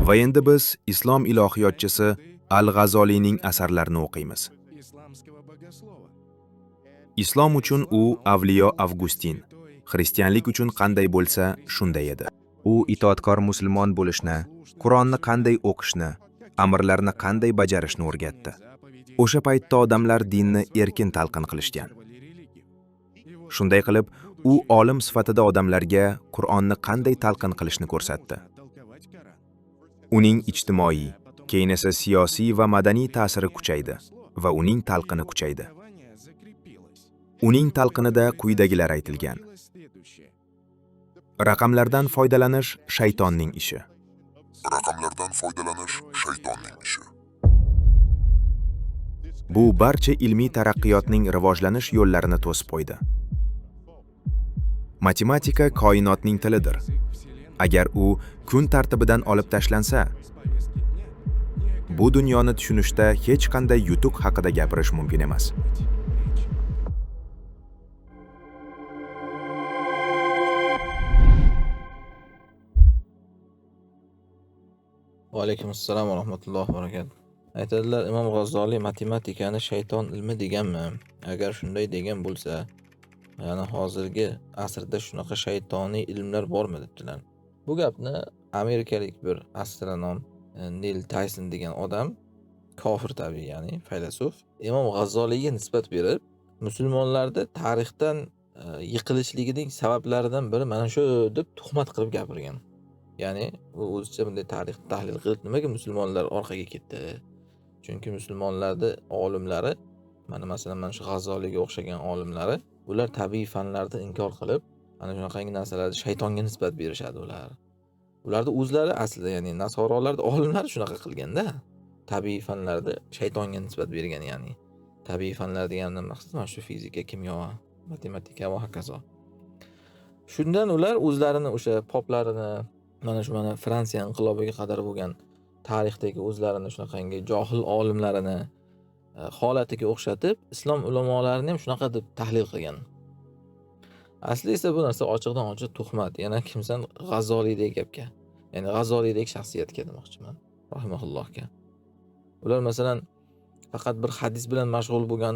Va endi biz islom ilohiyotchisi Al-G'azoliyning asarlarini o'qiymiz. Islom uchun u avliyo Avgustin, xristianlik uchun qanday bo'lsa, shunday edi. U itoatkor musulmon bo'lishni, Qur'onni qanday o'qishni, amrlarni qanday bajarishni o'rgatdi. O'sha paytda odamlar dinni erkin talqin qilishgan. Shunday qilib, u olim sifatida odamlarga Qur'onni qanday talqin qilishni ko'rsatdi. Uning ijtimoiy, keyin esa siyosiy va madaniy ta'siri kuchaydi va uning talqini kuchaydi. Uning talqinida quyidagilar aytilgan. Raqamlardan foydalanish shaytonning ishi. Raqamlardan foydalanish shaytonning ishi. Bu barcha ilmiy taraqqiyotning rivojlanish yo'llarini to'sib qo'ydi. Matematika koinotning tilidir. Agar u kun tartibidan olib tashlansa, bu dunyoni tushunishda hech qanday yutuq haqida gapirish mumkin emas. Va alaykum assalom va rahmatullohi va barakatuh. Aytadilar, Imom G'azzoliy matematikani shayton ilmi deganmi? Agar shunday degan bo'lsa, ya'ni hozirgi asrda shunaqa shaytoniy ilmlar bormi debdilar. Bu gapni amerikalik bir astronom Neil Tyson degan odam, kofir tabiiy, ya'ni faylasuf, Imom G'azzoliyga nisbat berib, musulmonlarda tarixdan yiqilishligining sabablaridan biri mana shu deb tuhmat qilib gapirgan. Ya'ni u o'zicha bunday tarix tahlil qilib, nimaga musulmonlar orqaga ketdi? Chunki musulmonlarda olimlari, masalan mana shu G'azzoliyga o'xshagan olimlari, ular tabiiy fanlarni inkor qilib, ana shunaqangi narsalarni shaytonga nisbat berishadi ular. Ularda o'zlari aslida, ya'ni nasorolarda olimlar shunaqa qilganda, tabiiy fanlarda shaytonga nisbat bergan, ya'ni tabiiy fanlar degandan maqsad mana shu fizika, kimyo, matematika va hokazo. Shundan ular o'zlarini o'sha poplarini, mana Fransiya inqilobiga qadar bo'lgan tarixdagi o'zlarini shunaqangi johil olimlarini holatiga o'xshatib, islom ulamolarini ham shunaqa deb tahlil qilgan. Asli esa bu narsa ochiqdan ochiq tuhmat. Yana kimsan G'azzoliydek gapga, ya'ni G'azzoliydek shaxsiyatga demoqchiman, rahimahullohga. Ular masalan faqat bir hadis bilan mashg'ul bo'lgan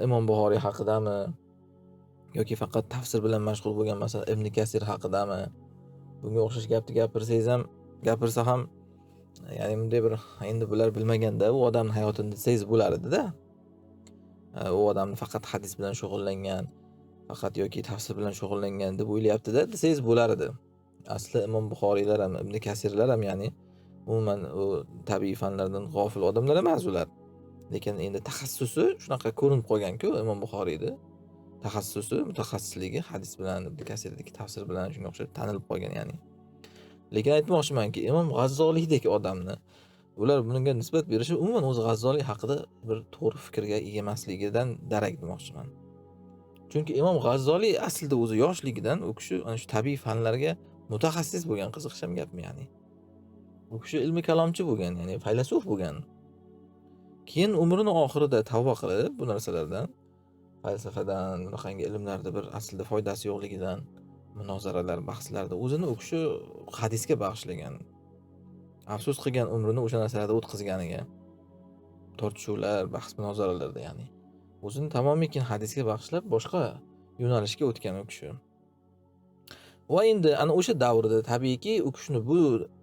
Imom Buxoriy haqidami yoki faqat tafsir bilan mashg'ul bo'lgan masalan Ibn Kasir haqidami, bunga o'xshash gapni gapirsangiz ham, gapirsa ham, ya'ni bunday bir endi bular bilmaganda u odamning hayotini desangiz bo'lar edi-da. U odam faqat hadis bilan shug'ullangan, faqat yoki tafsir bilan shug'ullangan deb o'ylayapti-da desangiz bo'lar edi. Asli Imom Buxoriylar ham, Ibn Kasirlar ham, ya'ni umuman u tabiiy fanlardan g'ofil odamlar emas ular. Lekin endi taxassusi shunaqa ko'rinib qolgan-ku Imom Buxoriyda. Taxassusi, mutaxassisligi hadis bilan, Ibn Kasirdagi tafsir bilan shunga o'xshab tanilib qolgan, ya'ni. Lekin aytmoqchimanki, Imom G'azzoliydek odamni ular bunga nisbat berishi umuman o'zi G'azzoliy haqida bir to'g'ri fikrga ega emasligidan darak demoqchiman. Chunki Imom G'azzoliy aslida o'zi yoshligidan u kishi ana shu tabiiy fanlarga mutaxassis bo'lgan, qiziqishim gapmi, ya'ni. U kishi ilmiy kalomchi bo'lgan, ya'ni faylasuf bo'lgan. Keyin umrining oxirida tavba qilib bu narsalardan, falsafadan, bunaqangi ilmlarda bir aslida foydasi yo'qligidan, munozaralar, bahslarda o'zini u kishi hadisga bag'ishlagan. Afsus qilgan umrini o'sha narsalarda o'tkazganiga. Tortishuvlar, bahs munozaralarda, ya'ni. O'zini tamomiy hadisga bag'ishlab boshqa yo'nalishga o'tgan u kishi. Va endi ana o'sha davrda tabiiyki u kishini bu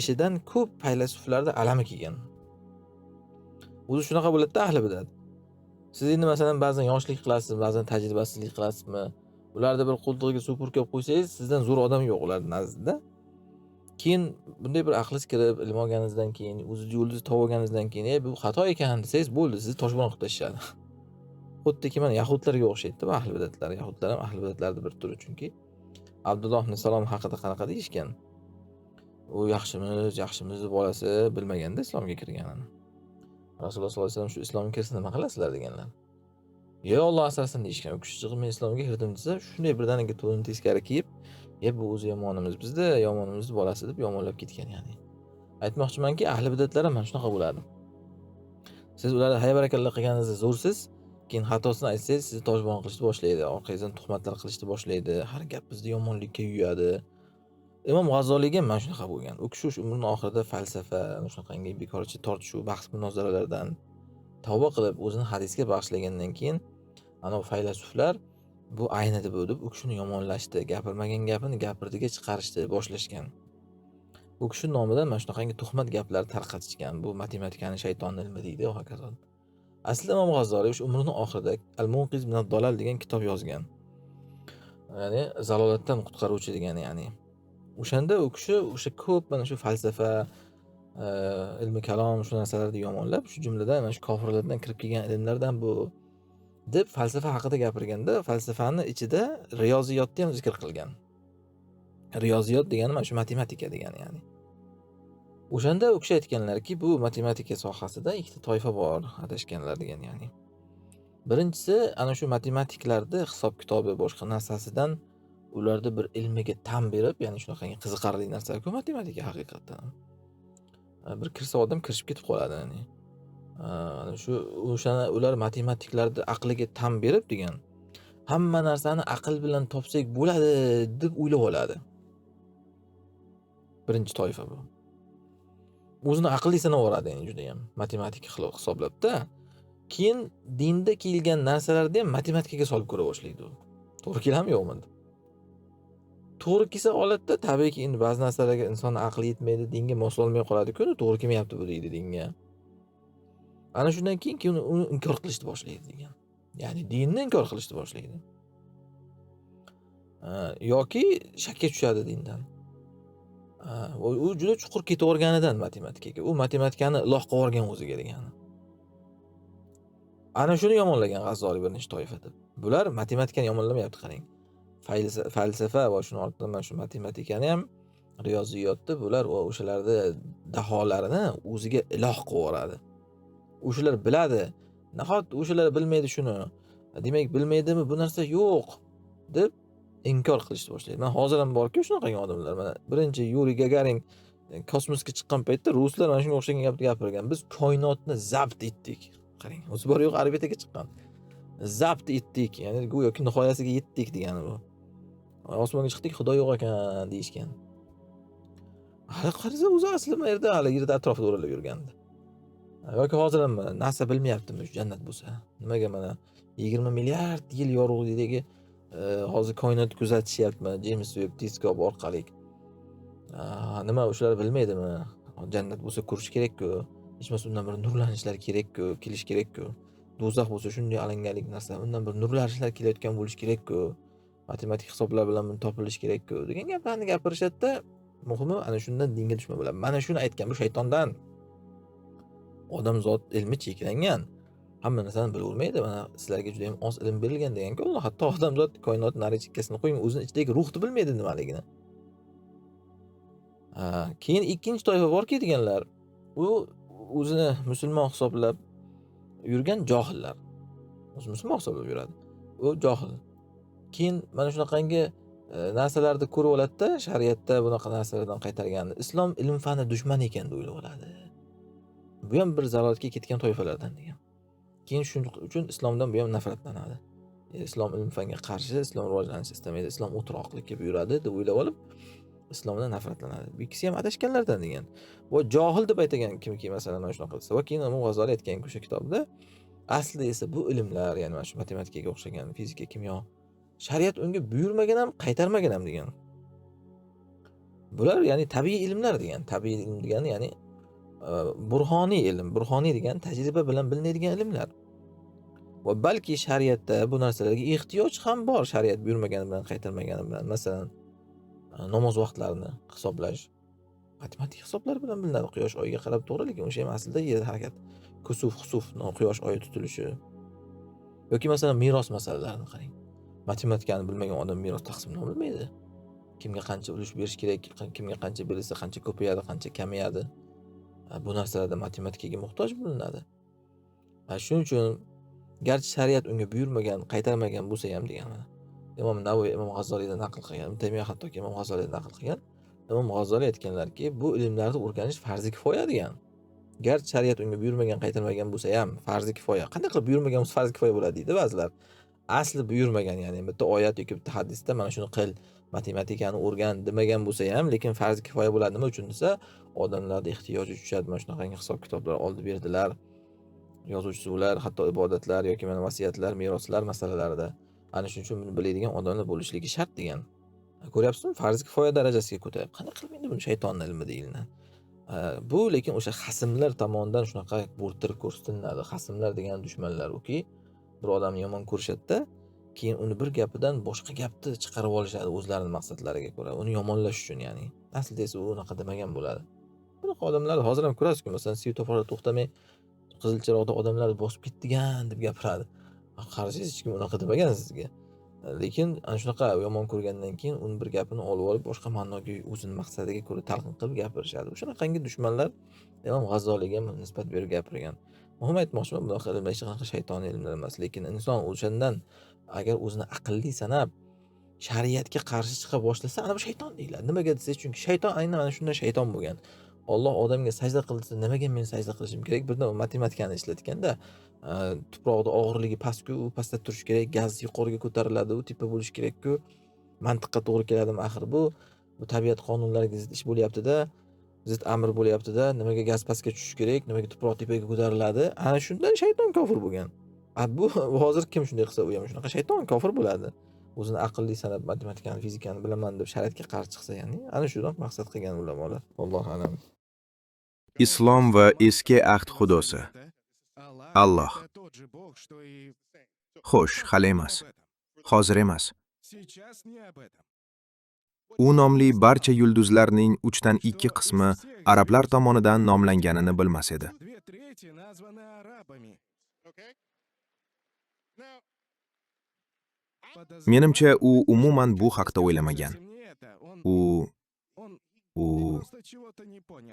ishidan ko'p faylasuflarda alami kelgan. O'zi shunaqa bo'ladi-da, ahli bidat. Siz endi masalan ba'zan yoshlik qilasiz, ba'zan tajribasizlik qilasizmi? Ularda bir qo'ltig'iga supur kelib qo'ysangiz, sizdan zo'r odam yo'q ularning nazdida. Keyin bunday bir aqlingiz kirib, ilm olganingizdan keyin, o'z yo'lingizni topib olganingizdan keyin, bu xato ekan desangiz bo'ldi, sizni toshbo'ron qilib tashlashadi. Xuddiki mana yahudlarga o'xshaydi, bu ahli bidatlar. Yahudlar ham ahli bidatlarning bir turi, chunki Abdulloh ibn Salom haqida qanaqa deyishgan? U yaxshimiz bolasi bilmaganda islomga kirganini. Rasululloh sollallohu alayhi vasallam shu islomga kirsa nima qilasizlar deganlar. "Yo Alloh asrasin" deyishgan. U kishi chiqib men islomga kirdim desa, shunday birdaniga to'nini teskari kiyib, bu o'zi yomonimiz bizda, yomonimiz bolasi deb yomonlab ketgan, ya'ni. Aytmoqchimanki, ahli bidatlar ham mana shunaqa bo'ladi. Siz ularga haybarakalla qilganingizda zo'rsiz, keyin xatosini aytsangiz, sizni toshbo'ron qilishni boshlaydi, orqangizdan tuhmatlar qilishni boshlaydi, har gapingizni yomonlikka yuyadi. Imom G'azzoliyga mana shunaqa bo'lgan. U kishi umrining oxirida falsafa, shunaqangi bekorchi tortishuv, bahs-munozaralardan tavba qilib, o'zini hadisga bag'ishlagandan keyin ana faylasuflar bu aynidi bu deb u kishini yomonlashdi. Gapirmagan gapini gapirdiga chiqarishdi, boshlashgan. U kishi nomidan mana shunaqangi tuhmat gaplar tarqatishgan. Bu matematikani shayton ilmi deydi va hokazo. Aslida Imom G'azzoliy o'sha umrining oxirida Al-Munqiz min ad-Dalal degan kitob yozgan. Ya'ni zalolatdan qutqaruvchi degan, ya'ni. O'shanda u kishi o'sha ko'p mana shu falsafa, ilmi kalom shu narsalarni yomonlab, shu jumladan mana shu kofirlardan kirib kelgan ilmlardan bu deb falsafa haqida gapirganda, falsafani ichida riyoziyotni ham zikr qilgan. Riyoziyot degani mana shu matematika degani, ya'ni. O'shanda u kishi aytganlarki, bu matematika sohasida ikkita toifa bor, adashganlar degan, ya'ni. Birinchisi ana shu matematiklarni hisob-kitobi boshqa narsasidan ularni bir ilmiga tan berib, ya'ni shunaqangi qiziqarli narsa-ku matematika haqiqatan. Bir kirsa odam kirishib ketib qoladi, ya'ni. O'shani ular matematiklarni aqliga tan berib degan, hamma narsani aql bilan topsak bo'ladi deb o'ylab oladi. Birinchi toifa bu. O'zini aqlli sanaveradi, ya'ni juda ham matematika hisoblabda. Keyin dinda kelgan narsalarni ham matematikaga solib ko'ra boshlaydi u. To'g'ri keladimi yo'qmi? To'g'ri kelsa holatda tabiiyki endi ba'zi narsalarga insonning aqli yetmaydi, dinga moslolmay qoladi-ku, to'g'ri kelmayapti bu deydi dinga. Ana shundan keyin uni inkor qilishni boshlaydi degan. Ya'ni dinni inkor qilishni boshlaydi. Yoki shakka tushadi dindan. U juda chuqur ketaverganidan matematikaga. U matematikani iloh qilib olgan o'ziga degani. Ana shuni yomonlagan G'azzoliy birinchi toifa deb. Bular matematikani yomonlamayapti, qarang. Falsafa va shuni ortidan mana shu matematikani ham, riyoziyotni bular o'shalarni daholarini o'ziga iloh qilib oladi. O'shalar biladi. Nahot o'shalar bilmaydi shuni. Demak, bilmaydimi, bu narsa yo'q deb inkor qilishni boshlaydi. Mana hozir ham bor-ku shunaqangi odamlar. Mana birinchi Yuriy Gagarin kosmosga chiqqan paytda ruslar mana shunga o'xshagan gapni gapirgan. Biz koinotni zabt etdik. Qarang, o'zi bor yo'q orbitaga chiqqan. Zabt etdik, ya'ni go'yoki nihoyasiga yetdik degani bu. Osmonga chiqdik, Xudo yo'q ekan deyishgan. Hali qarasa o'zi aslida bu yerda hali yerda atrofida o'ralab yurgandi. Yoki hozir ham NASA bilmayaptimi jannat bo'lsa. Nimaga mana 20 milliard yil yorug'likdagi hozir koinotni kuzatishyapti James Webb teleskop orqali. Nima o'shalar bilmaydimi? Jannat bo'lsa ko'rish kerak-ku. Hech bo'lmasa undan bir nurlanishlar kerak-ku, kelish kerak-ku. Do'zax bo'lsa shunday alangalik narsa, undan bir nurlanishlar kelayotgan bo'lish kerak-ku. Matematik hisoblar bilan buni topilish kerak-ku degan gaplarni gapirishadi-da, muhimi ana shundan dinga dushman bo'ladi. Mana shuni aytgan bu shaytondan. Odamzod ilmi cheklangan. Hamma narsani bilavermaydi. Mana sizlarga juda ham oz ilm berilgan degan-ku. Alloh hatto odamzod koinot nari chekkasini qo'ying, o'zini ichidagi ruhni bilmaydi nimaligini. Keyin ikkinchi toifa borki deganlar, u o'zini musulmon hisoblab yurgan johillar. O'zi musulmon hisoblab yuradi. U johil. Keyin mana shunaqangi narsalarni ko'rib oladi-da, shariatda bunaqa narsalardan qaytarganini. Islom ilm fani dushmani ekan deb o'ylab oladi. Bu ham bir zalolatga ketgan toifalardan degan. Keyin shuning uchun islomdan bu ham nafratlanadi. Islom ilm fanga qarshi, islom rivojlanishni istamaydi, islom o'tiroqlikka buyuradi deb o'ylab olib, islomdan nafratlanadi. Bu ikkisi ham adashganlardan degan. Va johil deb aytgan kimki masalan mana shunaqa desa, va keyin Imom G'azzoliy aytgan o'sha kitobda aslida esa bu ilmlar, ya'ni mana shu matematikaga o'xshagan fizika, kimyo, shariat unga buyurmagan ham, qaytarmagan ham degan. Bular ya'ni tabiiy ilmlar degan. Tabiiy ilm degani ya'ni burhoniy ilm. Burhoniy degan tajriba bilan bilinadigan ilmlar. Va balki shariatda bu narsalarga ehtiyoj ham bor, shariat buyurmagani bilan, qaytarmagani bilan. Masalan, namoz vaqtlarini hisoblash matematik hisoblar bilan bilinadi. Quyosh oyga qarab to'g'ri, lekin o'sha ham aslida yer harakat, kusuf, quyosh oyi tutilishi. Yoki masalan meros masalalarini qarang. Matematikani bilmagan odam meros taqsimini bilmaydi. Kimga qancha ulush berish kerak, kimga qancha berilsa qancha ko'payadi, qancha kamayadi. Bu narsalarda matematikaga muhtoj bo'linadi. Shuning uchun garchi shariat unga buyurmagan, qaytarmagan bo'lsa ham degan. Imom Navoiy Imom G'azzoliydan naql qilgan, Taymiya hattoki Imom G'azzoliydan naql qilgan. Imom G'azzoliy aytganlarki, bu ilmlarni o'rganish farzi kifoya degan. Garchi shariat unga buyurmagan, qaytarmagan bo'lsa ham farzi kifoya. Qanday qilib buyurmagan bo'lsa farzi kifoya bo'ladi deydi ba'zilar. asli buyurmagan, ya'ni bitta oyat yoki bitta hadisda mana shuni qil, matematikani o'rgan demagan bo'lsa ham, lekin farz kifoya bo'ladi. Nima uchun desa, odamlarda ehtiyoji tushadi. Mana shunaqangi hisob kitoblar oldi berdilar. Yozuvchilar, hatto ibodatlar yoki mana vasiyatlar, meroslar masalalarida. Ana shuning uchun buni biladigan odamlar bo'lishligi shart degan. Ko'ryapsizmi? Farz kifoya darajasiga ko'taryapti. Qanday qilib endi buni shaytonning ilmi deyiladi. Bu lekin o'sha xasimlar tomonidan shunaqa bo'rttirib ko'rsatiladi. Xasimlar degan dushmanlar uki, bir odamni yomon ko'rishadi-da, keyin uni bir gapidan boshqa gapni chiqarib olishadi o'zlarining maqsadlariga ko'ra. Uni yomonlash uchun, ya'ni. Aslida esa u unaqa demagan bo'ladi. Bunaqa odamlarni hozir ham ko'rasiz-ku, masalan, svetoforda to'xtamay qizil chiroqda odamlar bosib ketdigan deb gapiradi. Qarashingiz, hech kim unaqa demagan sizga. Lekin ana shunaqa yomon ko'rgandan keyin uni bir gapini olib olib boshqa ma'noga o'zini maqsadiga ko'ra talqin qilib gapirishadi. Shunaqangi dushmanlar Imom G'azzoliyga ham nisbat berib gapirgan. Muhim aytmoqchiman, bunaqa ilmlar hech qanaqa shaytoniy ilmlar emas, lekin inson o'shandan agar o'zini aqlli sanab shariatga qarshi chiqa boshlasa, ana bu shayton deyiladi. Nimaga desangiz, chunki shayton aynan mana shunday shayton bo'lgan. Alloh odamga sajda qil desa, nimaga men sajda qilishim kerak? Birdan matematikani ishlatganda, tuproqda og'irligi pastku, u pastda turishi kerak, gaz yuqoriga ko'tariladi, u tepa bo'lishi kerak-ku. Mantiqqa to'g'ri keladimi axir bu? Bu tabiat qonunlariga zid ish bo'lyapti-da, zid amr bo'lyapti-da. Nimaga gaz pastga tushishi kerak? Nimaga tuproq tepaga ko'tariladi? Ana shundan shayton kofir bo'lgan. Bu hozir kim shunday qilsa, u ham shunaqa shayton kofir bo'ladi. O'zini aqlli sanab matematikani, fizikani bilaman deb shariatga qarshi chiqsa, ya'ni ana shundan maqsad qilgan ulamolar. Allohu a'lam. Islom va eski ahd xudosi. Alloh. Xo'sh, hali emas. Hozir emas. U nomli barcha yulduzlarning 3 dan 2 qismi arablar tomonidan nomlanganini bilmas edi. Menimcha, u umuman bu haqda o'ylamagan.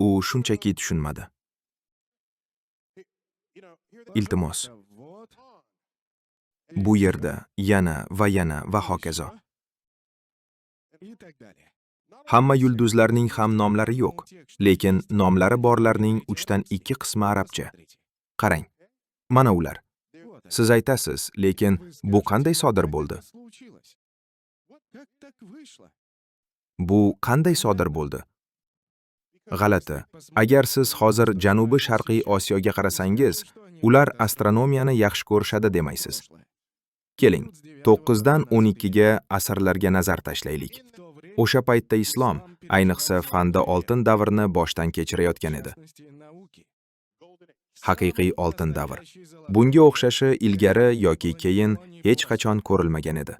U shunchaki tushunmadi. Iltimos. Bu yerda yana va hokazo. Hamma yulduzlarning ham nomlari yo'q, lekin nomlari borlarning 3 dan 2 qismi arabcha. Qarang, mana ular. Siz aytasiz, lekin bu qanday sodir bo'ldi? Bu qanday sodir bo'ldi? G'alati. Agar siz hozir Janubi Sharqiy Osiyoga qarasangiz, ular astronomiyani yaxshi ko'rishadi demaysiz. Keling, 9 dan 12 ga asrlarga nazar tashlaylik. O'sha paytda islom, ayniqsa fanda oltin davrni boshdan kechirayotgan edi. Haqiqiy oltin davr. Bunga o'xshashi ilgari yoki keyin hech qachon ko'rilmagan edi.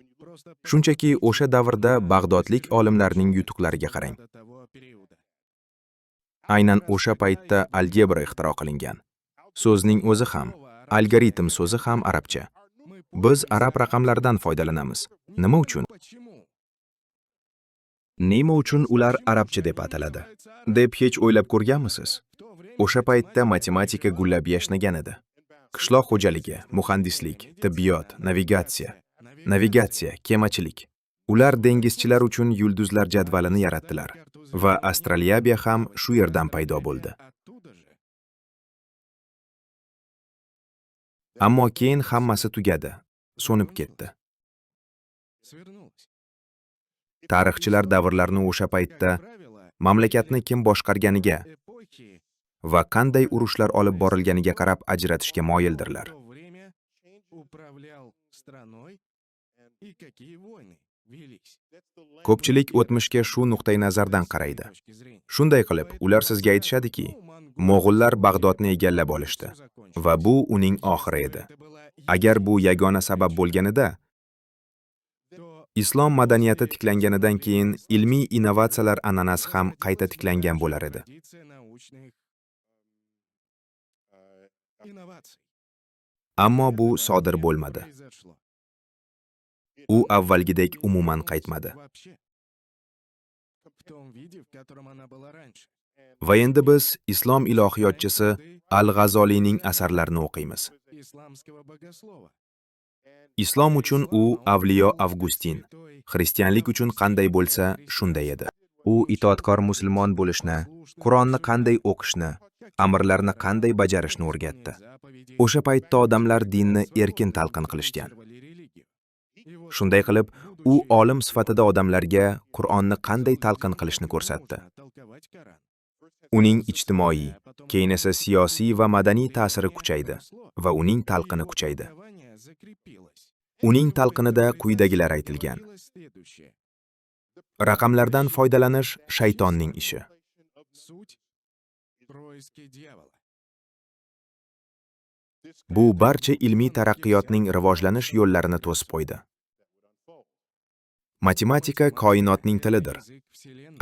Shunchaki o'sha davrda Bag'dodlik olimlarning yutuqlariga qarang. Aynan o'sha paytda algebra ixtiro qilingan. So'zning o'zi ham, algoritm so'zi ham arabcha. Biz arab raqamlaridan foydalanamiz. Nima uchun? Nima uchun ular arabcha deb ataladi? Deb hech o'ylab ko'rganmisiz? O'sha paytda matematika gullab yashnagan edi. Qishloq xo'jaligi, muhandislik, tibbiyot, navigatsiya, kemachilik. Ular dengizchilar uchun yulduzlar jadvalini yaratdilar va astrolabiya ham shu yerdan paydo bo'ldi. Ammo keyin hammasi tugadi, so'nib ketdi. Tarixchilar davrlarni o'sha paytda mamlakatni kim boshqarganiga va qanday urushlar olib borilganiga qarab ajratishga moyildirlar. Ko'pchilik o'tmishga shu nuqtai nazardan qaraydi. Shunday qilib, ular sizga aytishadiki, Mo'g'ullar Bag'dodni egallab olishdi va bu uning oxiri edi. Agar bu yagona sabab bo'lganida, islom madaniyati tiklanganidan keyin ilmiy innovatsiyalar an'anasi ham qayta tiklangan bo'lar edi. Ammo bu sodir bo'lmadi. U avvalgidek umuman qaytmadi. Va endi biz islom ilohiyotchisi Al-G'azoliyning asarlarini o'qiymiz. Islom uchun u avliyo Avgustin, xristianlik uchun qanday bo'lsa, shunday edi. U itoatkor musulmon bo'lishni, Qur'onni qanday o'qishni, amirlarni qanday bajarishni o'rgatdi. O'sha paytda odamlar dinni erkin talqin qilishgan. Shunday qilib, u olim sifatida odamlarga Qur'onni qanday talqin qilishni ko'rsatdi. Uning ijtimoiy, keyin esa siyosiy va madaniy ta'siri kuchaydi va uning talqini kuchaydi. Uning talqinida quyidagilar aytilgan. Raqamlardan foydalanish shaytonning ishi. Bu barcha ilmiy taraqqiyotning rivojlanish yo'llarini to'sib qo'ydi. Matematika koinotning tilidir.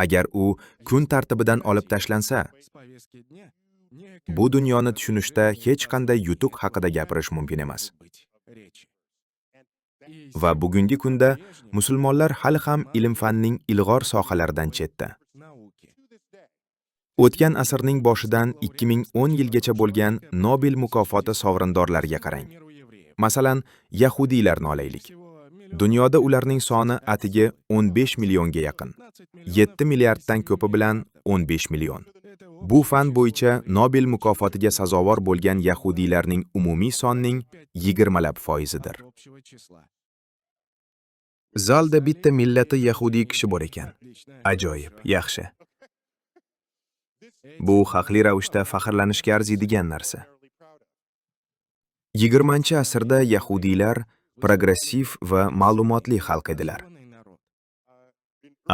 Agar u kun tartibidan olib tashlansa, bu dunyoni tushunishda hech qanday yutuq haqida gapirish mumkin emas. Va bugungi kunda musulmonlar hali ham ilm-fanning ilg'or sohalaridan chetda. O'tgan asrning boshidan 2010 yilgacha bo'lgan Nobel mukofoti sovrindorlariga qarang. Masalan, yahudiylarni olaylik. Dunyoda ularning soni atigi 15 millionga yaqin. 7 milliarddan ko'pi bilan 15 million. Bu fan bo'yicha Nobel mukofotiga sazovor bo'lgan yahudiylarning umumiy sonning 20%idir. Zalda bitta millati yahudiy kishi bor ekan. Ajoyib, yaxshi. Bu haqli ravishda faxrlanishga arziydigan narsa. 20-asrda yahudiylar progressiv va ma'lumotli xalq edilar.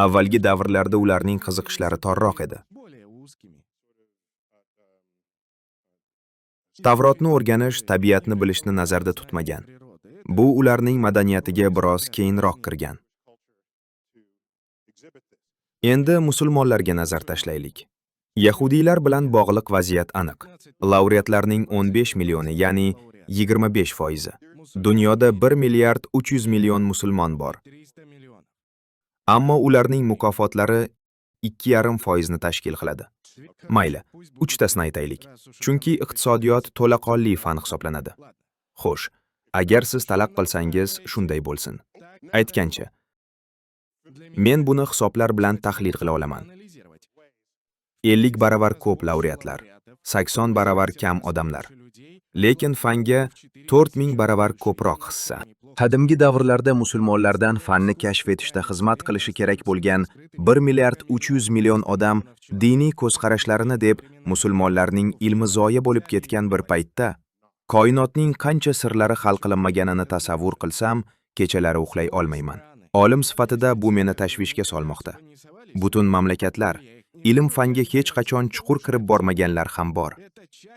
Avvalgi davrlarda ularning qiziqishlari torroq edi. Tavrotni o'rganish tabiatni bilishni nazarda tutmagan. Bu ularning madaniyatiga biroz keyinroq kirgan. Endi musulmonlarga nazar tashlaylik. Yahudiylar bilan bog'liq vaziyat aniq. Laureatlarning 15 millioni, ya'ni 25%. Dunyoda 1 milliard 300 million musulmon bor. Ammo ularning mukofotlari 2,5% tashkil qiladi. Mayli, 3tasini aytaylik. Chunki iqtisodiyot to'laqonli fan hisoblanadi. Xo'sh, agar siz talab qilsangiz, shunday bo'lsin. Aytgancha, men buni hisoblar bilan tahlil qila olaman. 50 baravar ko'p laureatlar, 80 baravar kam odamlar. Lekin fanga 4000 baravar ko'proq hissa. Qadimgi davrlarda musulmonlardan fanni kashf etishda xizmat qilishi kerak bo'lgan 1 milliard 300 million odam diniy ko'zqarashlarini deb musulmonlarning ilmi zoya bo'lib ketgan bir paytda koinotning qancha sirlari hal qilinmaganini tasavvur qilsam, kechalari uxlay olmayman. Olim sifatida bu meni tashvishga solmoqda. Butun mamlakatlar, ilm fanga hech qachon chuqur kirib bormaganlar ham bor.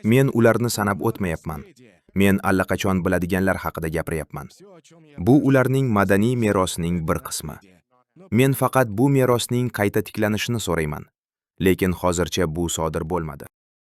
Men ularni sanab o'tmayapman. Men allaqachon biladiganlar haqida gapiryapman. Bu ularning madaniy merosining bir qismi. Men faqat bu merosning qayta tiklanishini so'rayman. Lekin hozircha bu sodir bo'lmadi.